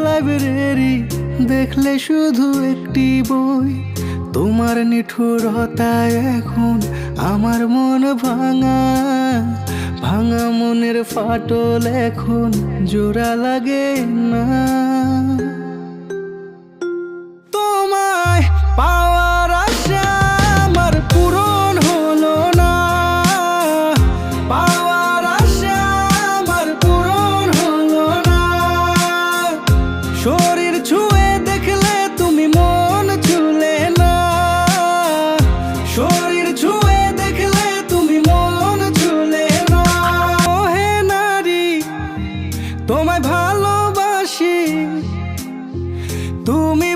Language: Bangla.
লাইব্রেরি দেখলে শুধু একটি বই, তোমার নিঠুরতায় এখন আমার মন ভাঙা ভাঙা মনের ফাটল এখন জোড়া লাগে না। তোমায় পাওয়ার আশা আমার পূরণ হলো না, পাওয়ার আশা আমার পূরণ হলো না। শরীর ছুঁয়ে দেখলে তুমি মন ছুলে না, শরীর ছুঁয়ে দেখলে তুমি মন ছুলে না। ও হে নারী, তোমায় ভালোবাসি, তুমি